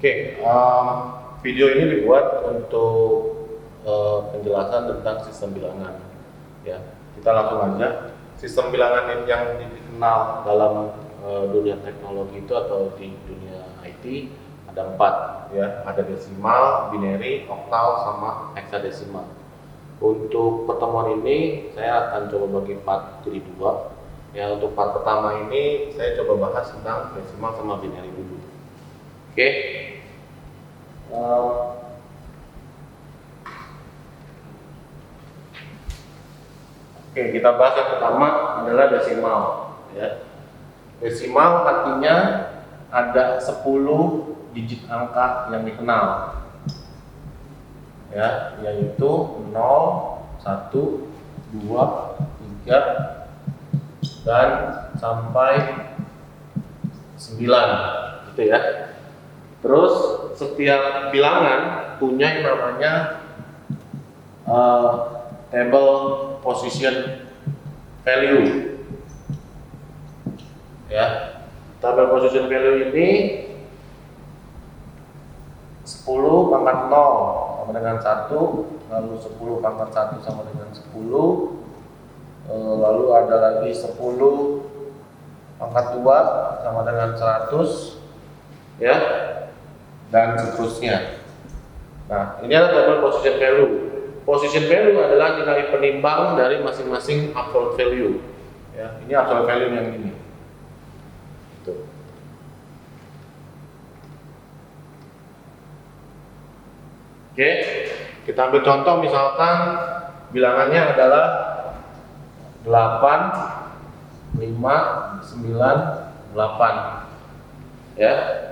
Oke, video ini dibuat untuk penjelasan tentang sistem bilangan. Ya, kita langsung aja. Sistem bilangan yang dikenal dalam dunia teknologi itu atau di dunia IT ada 4, ya. Ada desimal, binary, oktal, sama hexadesimal. Untuk pertemuan ini saya akan coba bagi part jadi 2. Ya, untuk part pertama ini saya coba bahas tentang desimal sama binary dulu. Oke. Oke, kita bahas yang pertama adalah desimal. Ya. Desimal artinya ada 10 digit angka yang dikenal. Ya, yaitu 0, 1, 2, 3 dan sampai 9 gitu ya. Terus setiap bilangan punya yang namanya table position value. Ya, table position value ini 10 pangkat 0 sama dengan 1, lalu 10 pangkat 1 sama dengan 10, lalu ada lagi 10 pangkat 2 sama dengan 100, ya, dan seterusnya. Nah, ini adalah table position value. Position value adalah nilai penimbang dari masing-masing absolute value. Ya, ini absolute value yang ini. Tuh. Oke, kita ambil contoh misalkan bilangannya adalah 8, 5, 9, 8. Ya.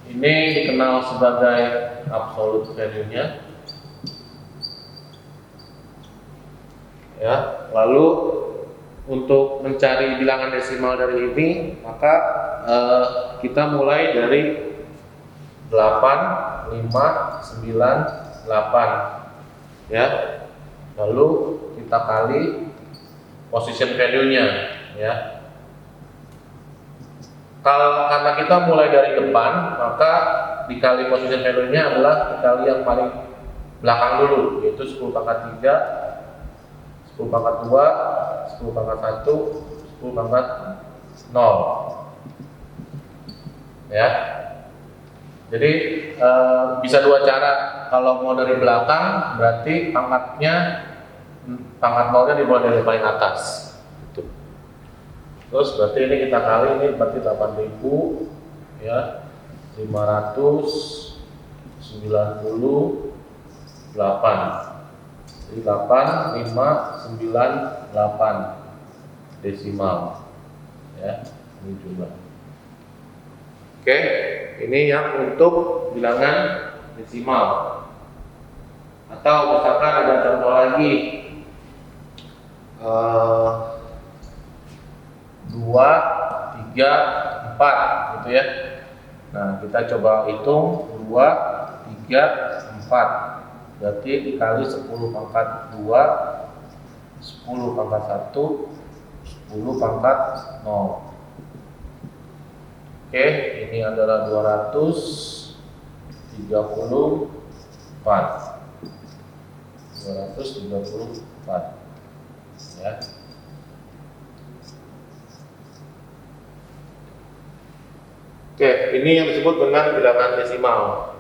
Ini dikenal sebagai absolute value-nya. Ya, lalu untuk mencari bilangan desimal dari ini, maka kita mulai dari 8, 5, 9, 8. Ya. Lalu kita kali position value-nya, ya. Karena kita mulai dari depan, maka dikali position value-nya adalah dikali yang paling belakang dulu, yaitu 10 pangkat 3, 10 pangkat 2, 10 pangkat 1, 10 pangkat 0. Ya. Jadi bisa dua cara. Kalau mau dari belakang, berarti pangkat 0-nya dimulai dari paling atas. Terus berarti ini kita kali, ini berarti 8.000, ya, 598. Jadi 8, 5, 9, 8 desimal. Ya, ini jumlah. Oke, ini yang untuk bilangan desimal. Atau misalkan ada contoh lagi, 2, 3, 4 gitu ya. Nah, kita coba hitung 2, 3, 4. Berarti dikali 10 pangkat 2, 10 pangkat 1, 10 pangkat 0. Oke, ini adalah 234. 234. Ya. Oke, ini yang disebut dengan bilangan desimal.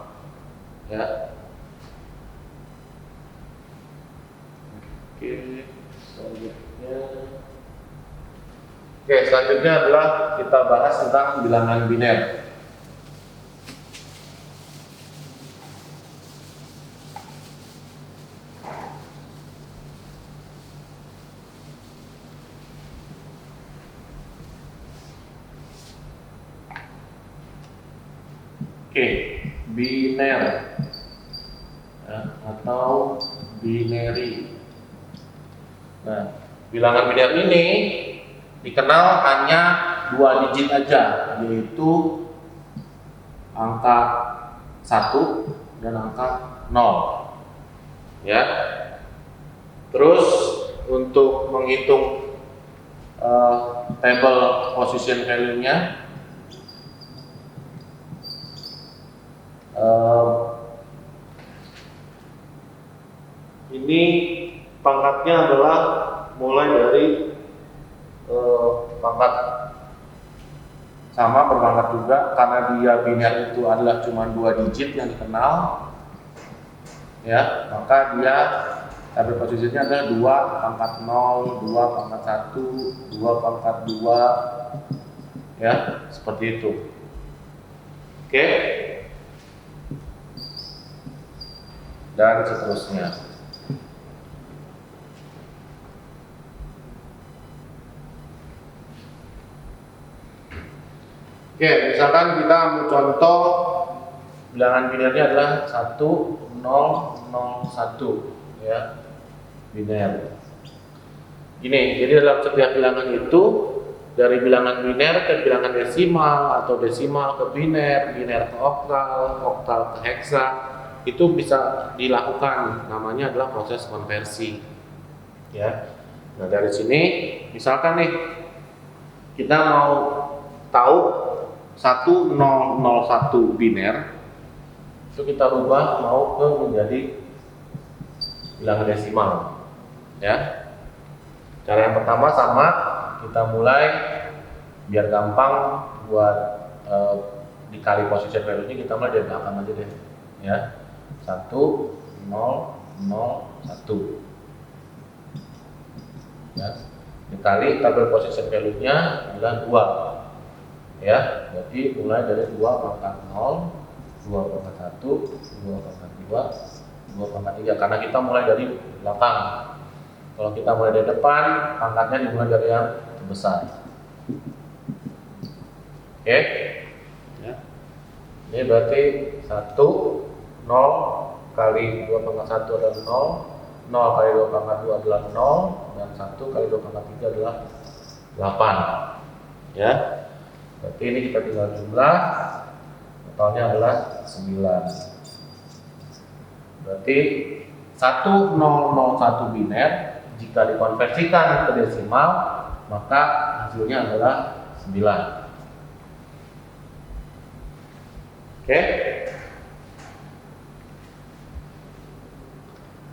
Ya. Selanjutnya adalah kita bahas tentang bilangan biner. Biner, ya, atau binary. Nah, bilangan biner ini dikenal hanya 2 digit aja, yaitu angka 1 dan angka 0. Ya. Terus untuk menghitung table position value-nya. Ini pangkatnya adalah mulai dari pangkat sama berpangkat juga, karena dia biner itu adalah cuma 2 digit yang dikenal, ya, maka dia table positionnya adalah 2 pangkat 0, 2 pangkat 1, 2 pangkat 2, ya, seperti itu. Oke, dan seterusnya. Oke, misalkan kita ambil contoh bilangan binernya adalah 1, 0, 0, 1, ya, biner. Gini, jadi dalam setiap bilangan itu dari bilangan biner ke bilangan desimal atau desimal ke biner, biner ke oktal, oktal ke heksa, itu bisa dilakukan, namanya adalah proses konversi, ya. Nah, dari sini misalkan nih kita mau tahu 1001 biner, itu kita rubah mau ke menjadi bilangan desimal, ya. Cara yang pertama sama, kita mulai biar gampang buat dikali position value-nya, kita mulai dari belakang aja deh, ya. 1, 0, 0, 1, ya. Dikali tabel position value-nya adalah 2, ya. Jadi mulai dari 2 pangkat 0, 2 pangkat 1, 2 pangkat 2, 2 pangkat 3, karena kita mulai dari belakang. Kalau kita mulai dari depan, pangkatnya dimulai dari yang terbesar. Oke, ya. Ini berarti 1, 0 kali 2 pangkat 1 adalah 0, 0 kali 2 pangkat 2 adalah 0, dan 1 kali 2 pangkat 3 adalah 8, ya. Berarti ini kita tinggal jumlah, totalnya adalah 9. Berarti 1001 biner jika dikonversikan ke desimal, maka hasilnya adalah 9. Oke.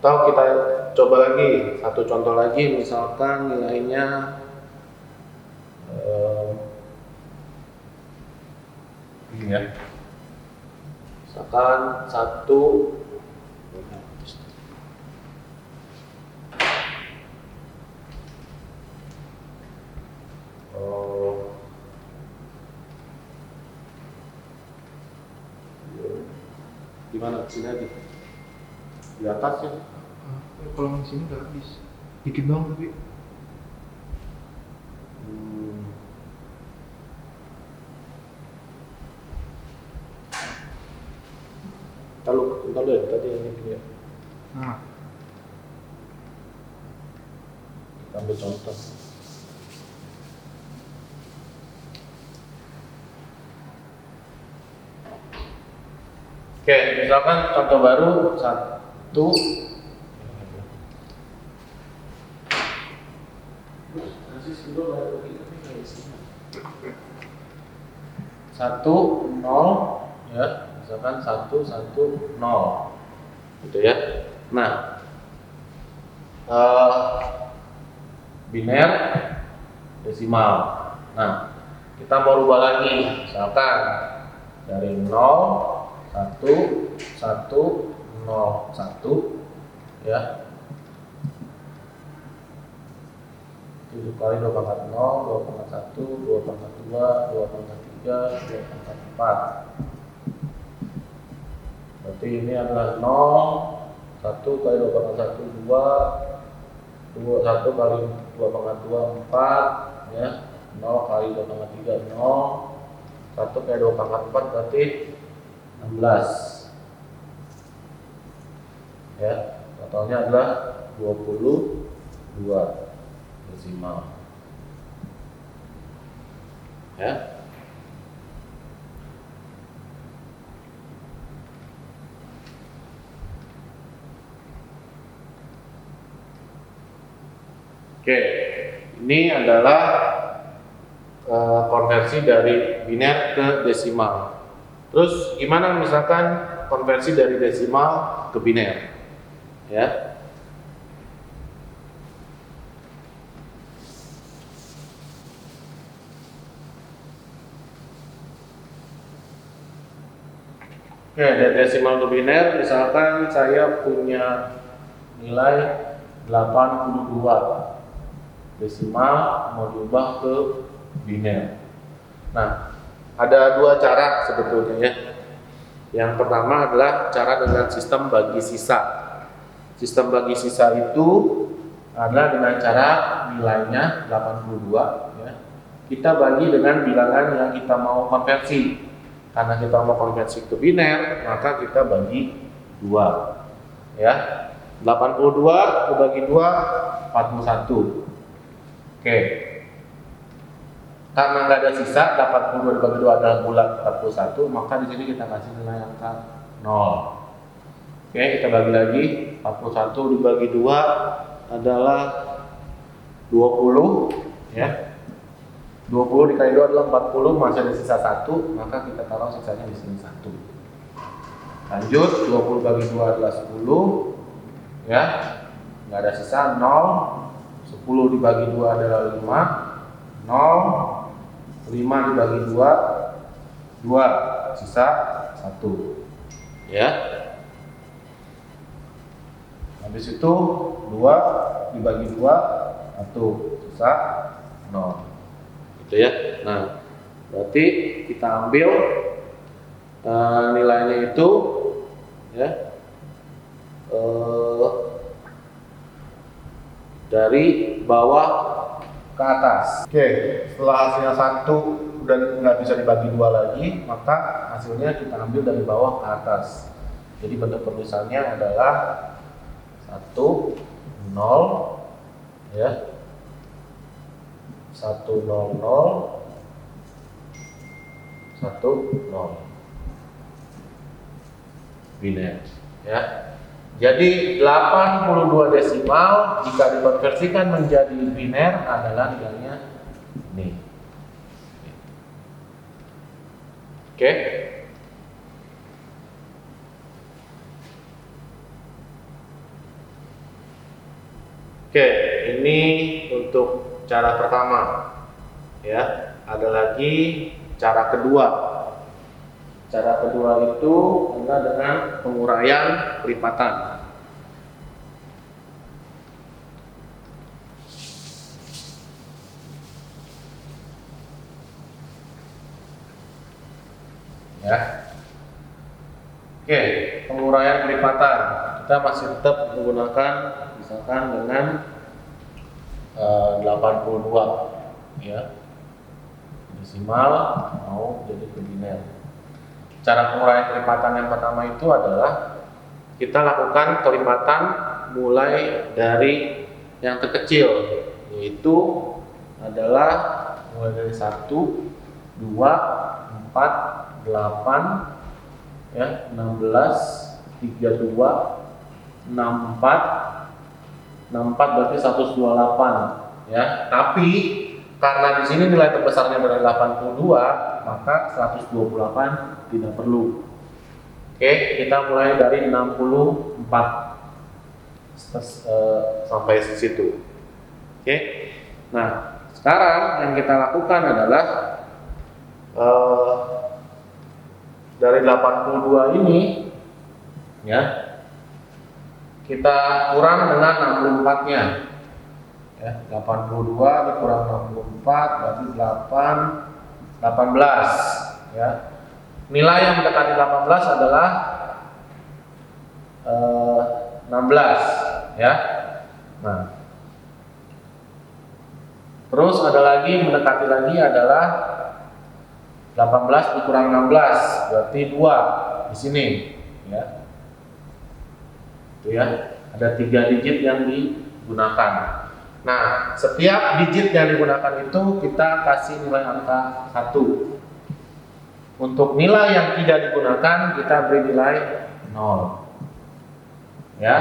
Atau kita coba lagi satu contoh lagi, misalkan nilainya ini ya, misalkan 1 gimana sini aja di atas ya. Kalau di sini nggak habis, dikit doang tapi. Bentar dulu, tadi ini dia. Nah, Kita ambil contoh. Oke, misalkan contoh baru 1. Satu, 0, ya, misalkan 1, 1, 0, gitu ya. Nah, biner, desimal. Nah, kita mau rubah lagi, misalkan dari 0, 1, 1, 0, 1, ya. 7 kali 2 pangkat 0, 2 pangkat 1, 2 pangkat 2, 2 pangkat 3, 2 pangkat 4. Berarti ini adalah 0, 1 kali 2 pangkat 1, 2, 1 kali 2 pangkat 2, 4, ya. 0 kali 2 pangkat 3, 0, 1 kali 2 pangkat 4 berarti 16, ya. Totalnya adalah 22 desimal, ya. Oke, Ini adalah konversi dari biner ke desimal. Terus gimana misalkan konversi dari desimal ke biner? Ya. Oke, dari desimal ke biner, misalkan saya punya nilai 82. Desimal mau diubah ke biner. Nah, ada dua cara sebetulnya ya. Yang pertama adalah cara dengan sistem bagi sisa. Sistem bagi sisa itu adalah dengan cara nilainya 82 ya. Kita bagi dengan bilangan yang kita mau konversi. Karena kita mau konversi ke biner, maka kita bagi 2. Ya. 82 dibagi 2 41. Oke. Karena nggak ada sisa, 82 dibagi 2 adalah bulat 41, maka di sini kita kasih nilai angka 0. Oke, kita bagi lagi. 41 dibagi 2 adalah 20 ya. 20 dikali 2 adalah 40, masih ada sisa 1, maka kita taruh sisanya di sini 1. Lanjut, 20 bagi 2 adalah 10 ya. Nggak ada sisa 0. 10 dibagi 2 adalah 5. 0. 5 dibagi 2 2, sisa 1 ya. Habis itu 2 dibagi 2 1, sisa 0 gitu ya. Nah, berarti kita ambil nilainya itu ya dari bawah ke atas. Oke, setelah hasilnya 1 dan nggak bisa dibagi 2 lagi, maka hasilnya kita ambil dari bawah ke atas. Jadi bentuk penulisannya adalah 1 0 ya. 1 0 0 1 0 biner ya. Jadi 82 desimal jika dikonversikan menjadi biner adalah nilainya ini. Oke. Oke, ini untuk cara pertama. Ya, ada lagi cara kedua. Cara kedua itu adalah dengan penguraian pelipatan. Ya. Oke, penguraian pelipatan. Kita masih tetap menggunakan misalkan dengan 82 ya. Desimal mau jadi ke biner. Cara penguraian kelipatan yang pertama itu adalah kita lakukan kelipatan mulai dari yang terkecil, yaitu adalah mulai dari 1, 2, 4, 8 ya, 16, 32, 64. 64 berarti 128 ya. Tapi karena di sini nilai terbesarnya adalah 82, maka 128 tidak perlu. Oke, kita mulai dari 64 sampai situ. Oke. Nah, sekarang yang kita lakukan adalah dari 82 ini ya, kita kurang dengan 64-nya. Ya, 82 dikurang 64 berarti 18 ya. Nilai yang mendekati 18 adalah 16 ya. Nah, terus ada lagi mendekati lagi adalah 18 dikurang 16 berarti 2 di sini ya. Itu ya, ada 3 digit yang digunakan. Nah, setiap digit yang digunakan itu kita kasih nilai angka 1. Untuk nilai yang tidak digunakan kita beri nilai 0. Ya.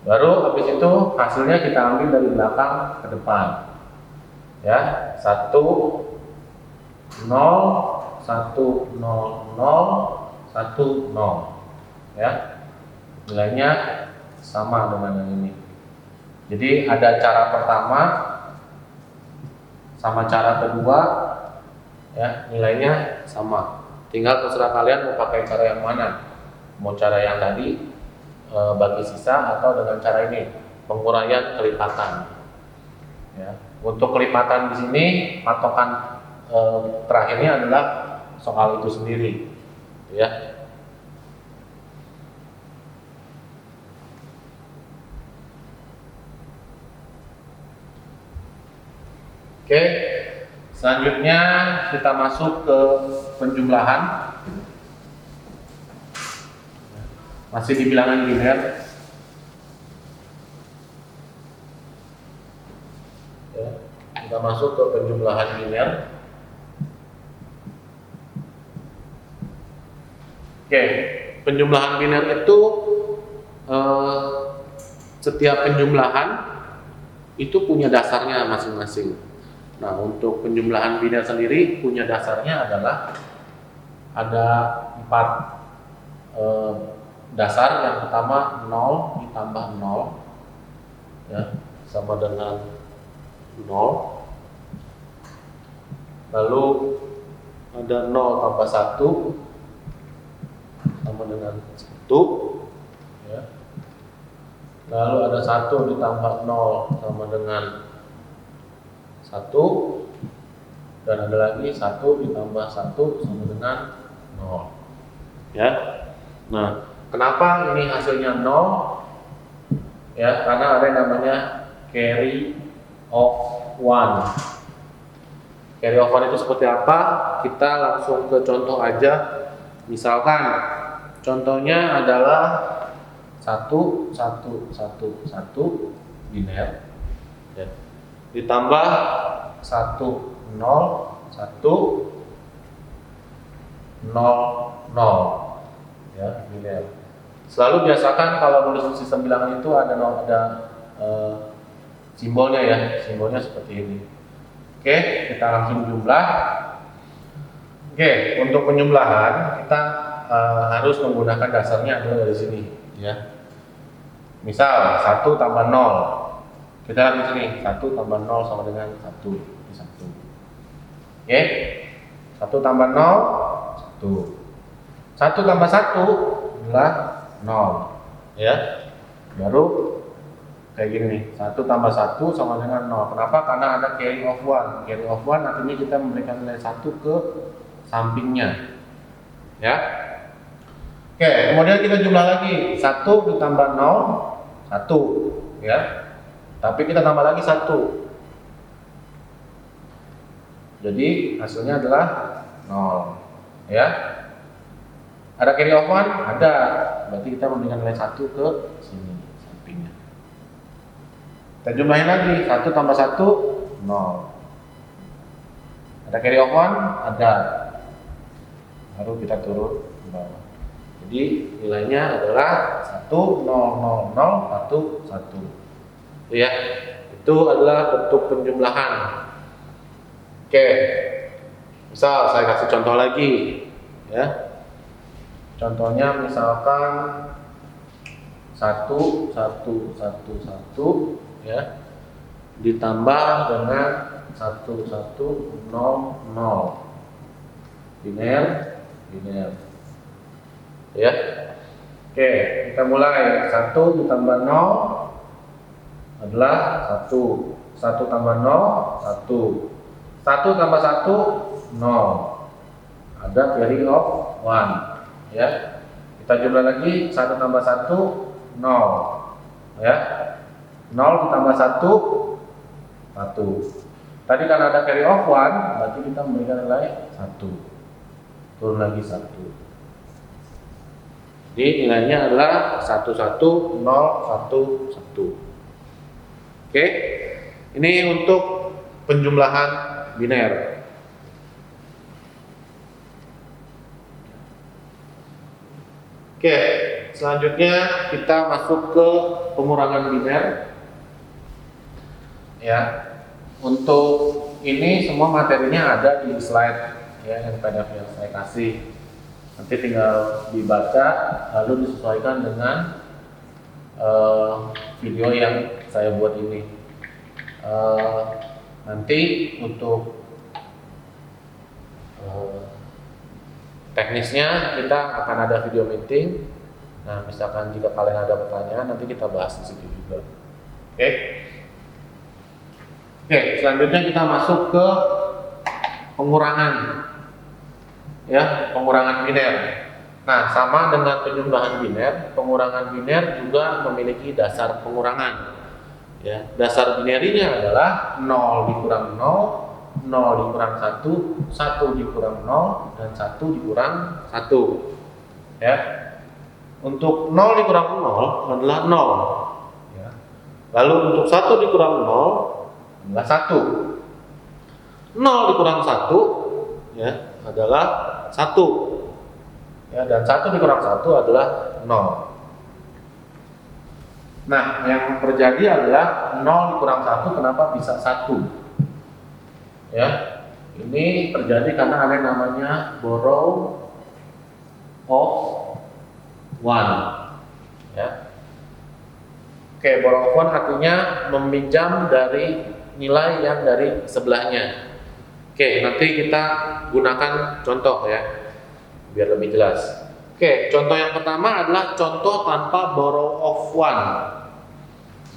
Baru habis itu hasilnya kita ambil dari belakang ke depan. Ya, 1 0 1 0 0 1 0. Ya. Nilainya sama dengan yang ini. Jadi ada cara pertama sama cara kedua, ya, nilainya sama. Tinggal terserah kalian mau pakai cara yang mana. Mau cara yang tadi bagi sisa atau dengan cara ini penguraian kelipatan. Ya. Untuk kelipatan di sini patokan terakhirnya adalah soal itu sendiri, ya. Oke, selanjutnya kita masuk ke penjumlahan. Masih di bilangan biner. Ya, kita masuk ke penjumlahan biner. Oke, penjumlahan biner itu setiap penjumlahan itu punya dasarnya masing-masing. Nah, untuk penjumlahan biner sendiri punya dasarnya adalah ada 4 dasar. Yang pertama 0 ditambah 0, ya, sama dengan 0. Lalu ada 0 tambah 1 sama dengan 1, ya. Lalu ada 1 ditambah 0 sama dengan 1, dan ada lagi 1 ditambah 1 sama dengan 0, ya. Nah, kenapa ini hasilnya 0? Ya, karena ada yang namanya carry of 1. Carry of 1 itu seperti apa? Kita langsung ke contoh aja. Misalkan contohnya adalah 1 1 1 1 biner, ya, ditambah 1 0 1 0 0, ya, biner. Selalu biasakan kalau nulis sistem bilangan itu ada simbolnya, ya, simbolnya seperti ini. Oke, kita langsung jumlah. Oke, untuk penjumlahan kita harus menggunakan dasarnya adalah dari sini, ya. Misal 1 tambah 0. Kita lihat di sini, 1 tambah 0 sama dengan 1. Ini 1. Oke. 1 tambah 0, 1. 1 tambah 1 adalah 0. Ya. Baru kayak gini nih, 1 tambah 1 sama dengan 0. Kenapa? Karena ada carry of 1. Carry of 1 artinya kita memberikan nilai 1 ke sampingnya. Ya. Oke, kemudian kita jumlah lagi. 1 ditambah 0, 1, ya. Tapi kita tambah lagi 1. Jadi hasilnya adalah 0, ya. Ada carry of 1? Ada. Berarti kita memberikan nilai 1 ke sini sampingnya. Kita jumlahin lagi. 1 tambah 1, 0. Ada carry of 1? Ada. Baru kita turun ke bawah. Jadi nilainya adalah 1 0 0 0 1 1. Ya, itu adalah bentuk penjumlahan. Oke, misal saya kasih contoh lagi, ya. Contohnya misalkan 1 1 1 1, ya, ditambah dengan 1 1 0 0, biner biner, ya. Oke, kita mulai. 1 ditambah 0 adalah 1. 1 tambah 0, 1. 1 tambah 1, 0. Ada carry of 1, ya. Kita jumlah lagi. 1 tambah 1, 0, ya. 0 ditambah 1, 1. Tadi karena ada carry of 1, berarti kita memberikan nilai 1. Turun lagi 1. Jadi nilainya adalah 1 1 0 1 1. Oke, ini untuk penjumlahan biner. Oke, selanjutnya kita masuk ke pengurangan biner. Ya, untuk ini semua materinya ada di slide ya, yang PDF yang saya kasih. Nanti tinggal dibaca lalu disesuaikan dengan video yang saya buat ini. Nanti untuk teknisnya kita akan ada video meeting. Nah, misalkan jika kalian ada pertanyaan, nanti kita bahas di situ juga. Oke. Oke, selanjutnya kita masuk ke pengurangan. Ya, pengurangan biner. Nah, sama dengan penjumlahan biner, pengurangan biner juga memiliki dasar pengurangan. Ya, dasar binerinya adalah 0 dikurang 0, 0 dikurang 1, 1 dikurang 0, dan 1 dikurang 1. Ya. Untuk 0 dikurang 0 adalah 0. Ya. Lalu untuk 1 dikurang 0 adalah 1. 0 dikurang 1 ya, adalah 1. Ya, dan 1 dikurang 1 adalah 0. Nah, yang terjadi adalah 0 dikurang 1 kenapa bisa 1? Ya, ini terjadi karena ada yang namanya borrow of 1. Ya. Oke, borrow of 1 artinya meminjam dari nilai yang dari sebelahnya. Oke, nanti kita gunakan contoh ya, biar lebih jelas. Oke, contoh yang pertama adalah contoh tanpa borrow of 1.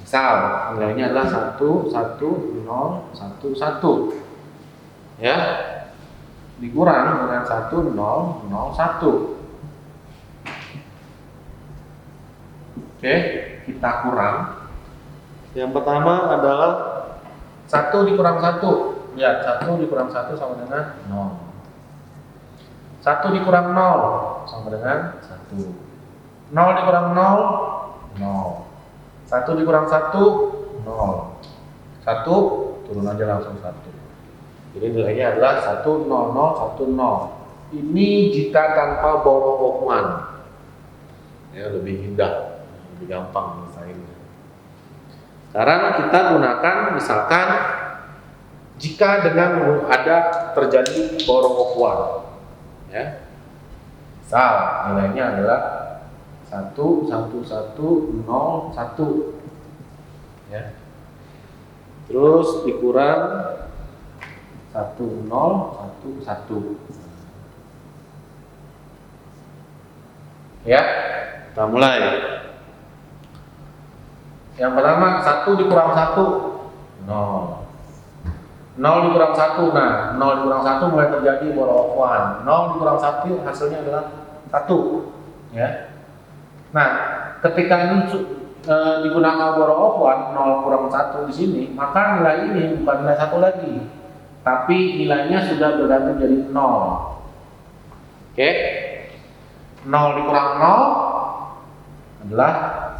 Misal, nilainya adalah 1, 1, 0, 1, 1. Ya, dikurang dengan 1, 0, 0, 1. Oke, kita kurang. Yang pertama adalah 1 dikurang 1. Lihat, 1 dikurang 1 sama dengan 0. 1 dikurang 0 sama dengan 1. 0 dikurang 0, 0. 1 dikurang 1, 0. 1, turun aja langsung 1. Jadi nilainya adalah 1, 0, 0, 1, 0. Ini jika tanpa borrow of 1. Ya, lebih indah, lebih gampang menyelesaikannya. Sekarang kita gunakan misalkan jika dengan ada terjadi borrow of 1. Ya. Misal nilainya adalah 1, 1, 1, 0, 1. Ya. Terus dikurang 1, 0, 1, 1. Ya, kita mulai. Yang pertama 1 dikurang 1, 0. 0 dikurang 1, nah 0 dikurang 1 mulai terjadi borrow of 1. 0 dikurang 1 hasilnya adalah 1. Ya. Nah, ketika ini digunakan borrow of 1, 0 kurang 1 di sini, maka nilai ini bukan nilai 1 lagi, tapi nilainya sudah berganti jadi 0. Oke? 0 dikurang 0 adalah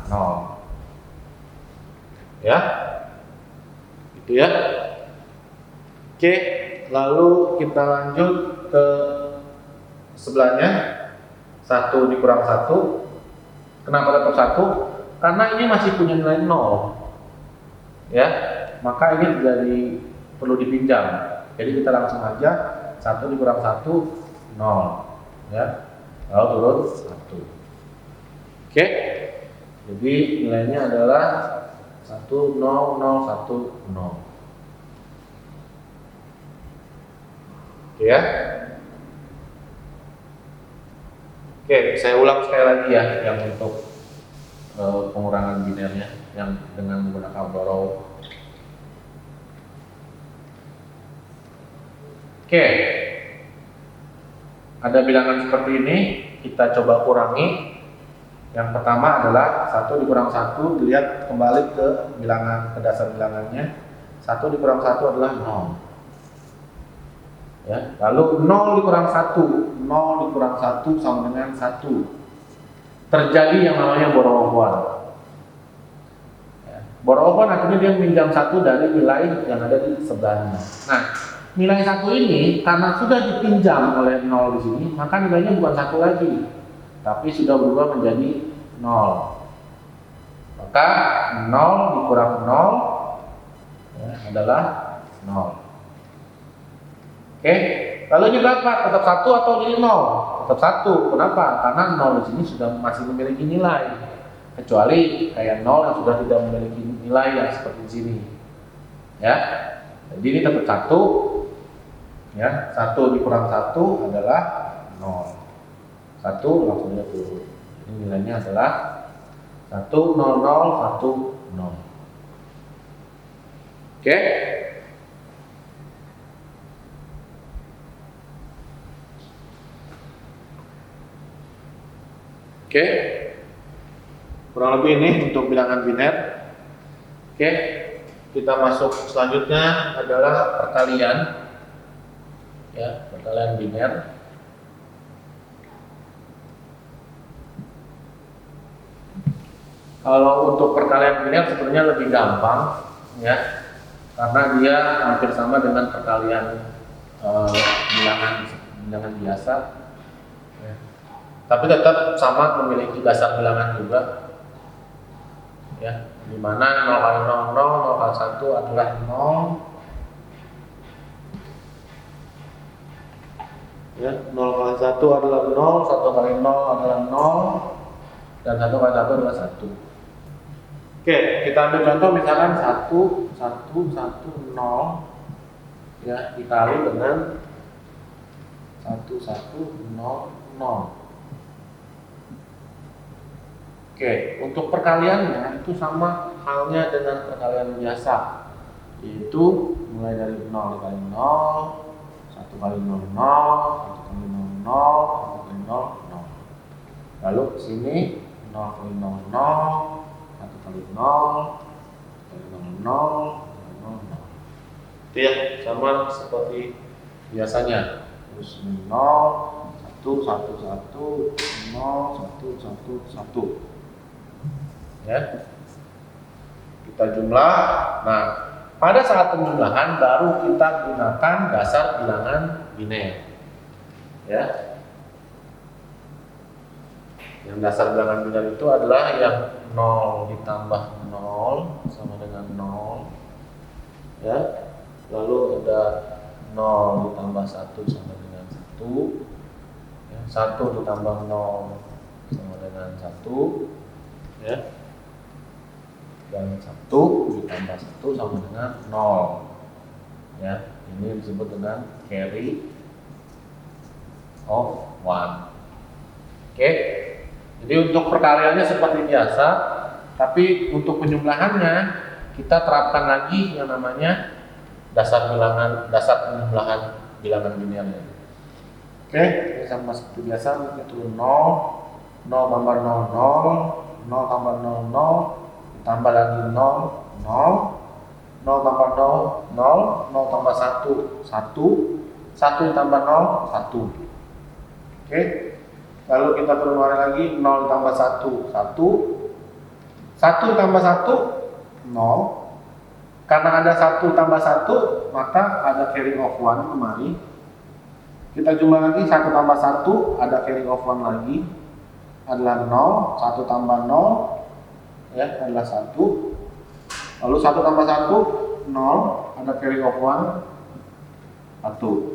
0. Ya? Itu ya. Oke, lalu kita lanjut ke sebelahnya. 1 dikurang 1. Kenapa tetap 1? Karena ini masih punya nilai 0. Ya, maka ini jadi perlu dipinjam. Jadi kita langsung aja 1 dikurang 1, 0. Ya, lalu turun 1. Oke, jadi nilainya adalah 1, 0, 0, 1, 0. Oke ya. Oke, saya ulang sekali lagi ya yang untuk pengurangan binernya yang dengan menggunakan borrow. Oke, ada bilangan seperti ini, kita coba kurangi. Yang pertama adalah 1 dikurang 1, dilihat kembali ke bilangan, ke dasar bilangannya. 1 dikurang 1 adalah 0. Ya, lalu 0 dikurang 1, 0 dikurang 1 sama dengan 1. Terjadi yang namanya borrow of 1. Ya, borrow of 1 artinya dia minjam 1 dari nilai yang ada di sebelahnya. Nah, nilai 1 ini karena sudah dipinjam oleh 0 di sini, maka nilainya bukan 1 lagi, tapi sudah berubah menjadi 0. Maka 0 dikurang 0 ya, adalah 0. Oke, lalu ini berapa? Tetap 1 atau ini 0? Tetap 1. Kenapa? Karena 0 di sini sudah masih memiliki nilai. Kecuali kayak 0 yang sudah tidak memiliki nilai yang seperti di sini. Ya. Jadi ini tetap 1. Ya, 1 dikurang 1 adalah 0. 1 langsung turun. Ini nilainya adalah 1 0 0 1 0. Oke. Oke, kurang lebih ini untuk bilangan biner. Oke, kita masuk selanjutnya adalah perkalian. Ya, perkalian biner. Kalau untuk perkalian biner sebenarnya lebih gampang, ya, karena dia hampir sama dengan perkalian bilangan biasa. Ya. Tapi tetap sama memiliki dasar bilangan juga, ya, dimana 0 kali 0 0, 0 kali 1 adalah 0, ya, 0 kali 1 adalah 0, 1 kali 0 adalah 0, dan 1 kali 1 adalah 1. Oke, kita ambil contoh misalkan 1 1 1 0, ya, dikali dengan 1 1 0 0. Oke, untuk perkaliannya itu sama halnya dengan perkalian biasa, yaitu mulai dari 0 dikali 0, 1 kali 0 0, 1 kali 0 0, 1 kali 0 0. Lalu sini 0 kali 0 0, 1 kali 0, 1 kali 0 0, 0 0. Itu ya, sama seperti biasanya. Terus 0 1 1 1 0 1 1 1. Ya, kita jumlah. Nah, pada saat penjumlahan baru kita gunakan dasar bilangan biner. Ya, yang dasar bilangan biner itu adalah yang 0 ditambah 0 sama dengan 0. Ya, lalu ada 0 ditambah 1 sama dengan 1. Ya, 1 ditambah 0 sama dengan 1. Ya, dan 1 ditambah 1 sama dengan 0. Ya, ini disebut dengan carry of 1. Oke, jadi untuk perkaliannya seperti biasa, tapi untuk penjumlahannya kita terapkan lagi yang namanya dasar penjumlahan bilangan binernya. Oke, ini sama seperti biasa, itu 0 0 tambah 0 0, 0 tambah 0 0, tambah lagi 0 0, 0 tambah 0 0, 0 tambah 1 1, 1 tambah 0 1. Oke, lalu kita perlukan lagi 0 tambah 1 1, 1 tambah 1 0. Karena ada 1 tambah 1, maka ada carry of 1 kemari. Kita jumlah lagi 1 tambah 1, ada carry of 1 lagi, adalah 0, 1 tambah 0, ya, adalah 1. Lalu 1 tambah 1 0, ada carry of 1 1.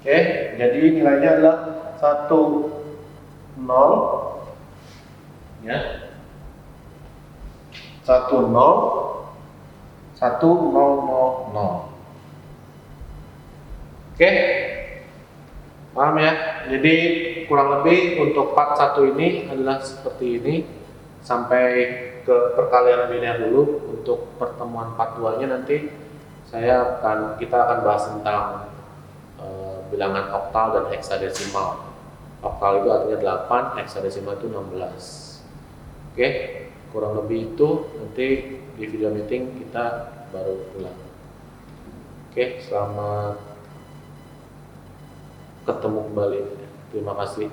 Oke, jadi nilainya adalah 1 0, ya, 1 0 1 0 0 0. Oke, paham ya? Jadi kurang lebih untuk part 1 ini adalah seperti ini. Sampai ke perkalian biner dulu. Untuk pertemuan part 2-nya nanti kita akan bahas tentang bilangan oktal dan heksadesimal. Oktal itu artinya 8, heksadesimal itu 16. Oke, kurang lebih itu. Nanti di video meeting kita baru ulang. Oke, selamat ketemu kembali. Terima kasih.